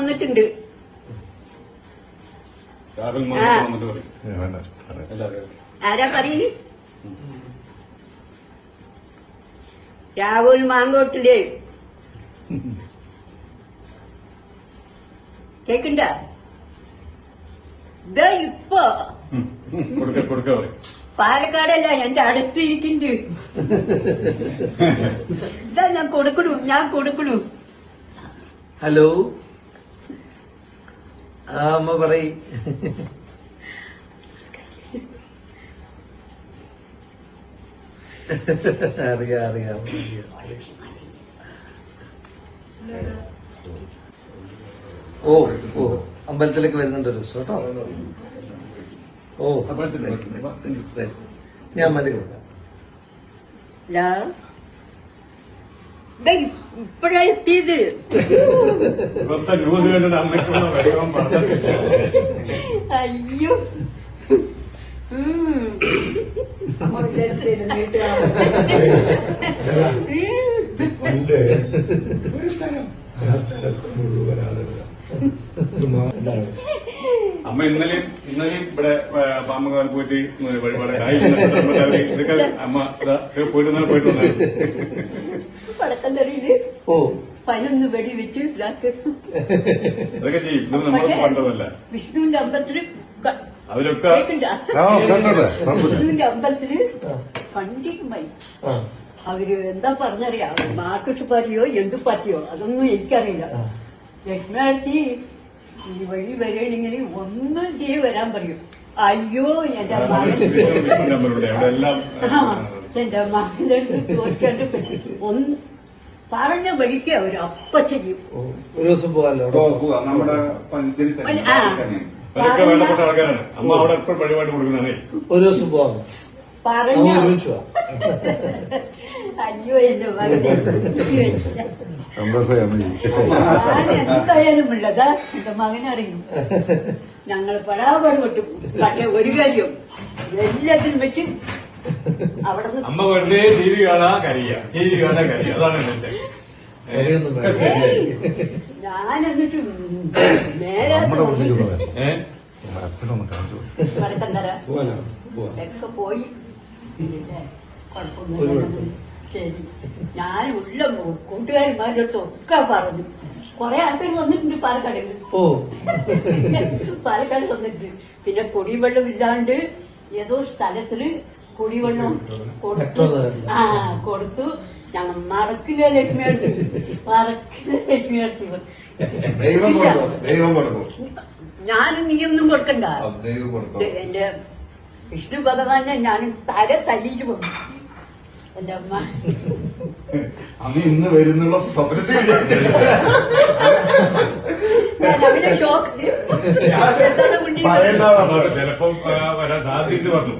വന്നിട്ടുണ്ട്. ആരാ പറയല്? രാഹുൽ മാങ്കോട്ടില്ലേ? കേക്കണ്ട? ഇതാ ഇപ്പൊ പാലക്കാടല്ല എന്റെ അടുത്തിരിക്കുന്നുണ്ട്. ഇതാ ഞാൻ കൊടുക്കണു. ഹലോ, അമ്മ പറയ്. അറിയാം. ഓ അമ്പലത്തിലേക്ക് വരുന്നുണ്ട് ഒരു ദിവസം കേട്ടോ. ഓ ഞാൻ മതി കൊടുക്കാം. ഇപ്പഴാ എത്തിയത്. അയ്യോ അമ്മ ഇന്നലെയും ഇവിടെ പാമ്പക്കാൽ പോയിട്ട് വഴിപാട് ഇതൊക്കെ അമ്മ പോയിട്ട് പടക്കം തറിയില് 11 വെടി വെച്ച് ഇതൊക്കെ ചെയ്യും. ഇത് നമ്മൾ പണ്ടതല്ല. വിഷ്ണുവിന്റെ അമ്പലത്തില് അവരൊക്കെ വിഷ്ണുവിന്റെ അമ്പലത്തില് പണ്ടിക്കുമായി അവര് എന്താ പറഞ്ഞറിയാം, മാർക്സിസ്റ്റ് പാർട്ടിയോ എന്ത് പാർട്ടിയോ അതൊന്നും എനിക്കറിയില്ല. ലക്ഷ്മിയാഴ്ച ഈ വഴി വരികയാണെങ്കിൽ ഒന്നും ചെയ്ത് വരാൻ പറയും. അയ്യോ എന്റെ മകന്റെ അടുത്ത് ചോദിക്കാണ്ട് ഒന്ന് പറഞ്ഞ വഴിക്ക് അവര് അപ്പ ചെയ്യും. ഒരു ദിവസം പോകാലോ. വേണ്ടപ്പെട്ട ആൾക്കാരാണ്. അമ്മ അവിടെ എപ്പോഴും വഴിപാട് കൊടുക്കുന്നതാണേ. ഒരു ദിവസം പോകാം. പറഞ്ഞ അയ്യോ എന്റെ മകനെ എന്തായാലും ഉള്ളതാ എന്റെ മകനറിയും. ഞങ്ങൾ പടാപാട് പെട്ടു. പക്ഷെ ഒരു കാര്യം എല്ലാത്തിനും വെച്ച് അവിടെ അമ്മ വെറുതെ ടി വി കാണാൻ കരിയ അതാണ് ഞാൻ എന്നിട്ട് നേരെ വടക്കന്തര ഒക്കെ പോയി. കുഴപ്പമൊന്നുമില്ല. ശരി, ഞാൻ ഉള്ള കൂട്ടുകാരന്മാരുടെ അടുത്തൊക്കെ പറഞ്ഞു. കുറെ ആൾക്കാർ വന്നിട്ടുണ്ട് പാലക്കാട് വന്നിട്ടുണ്ട്. പിന്നെ കുടിവെള്ളം ഇല്ലാണ്ട് ഏതോ സ്ഥലത്തില് കുടിവെള്ളം കൊടുത്തു. ഞങ്ങൾ മറക്കില്ല ലക്ഷ്മിയെടുത്ത് ഞാനും നീയൊന്നും കൊടുക്കണ്ട. എന്റെ വിഷ്ണു ഭഗവാനെ ഞാൻ തല തല്ലിയിട്ട് പോകും. എന്റെ അമ്മ ഇന്ന് വരുന്നുള്ള സ്വപ്നത്തിൽ അവന്റെ ഷോക്ക് ചിലപ്പം വരാൻ സാധ്യത പറഞ്ഞു.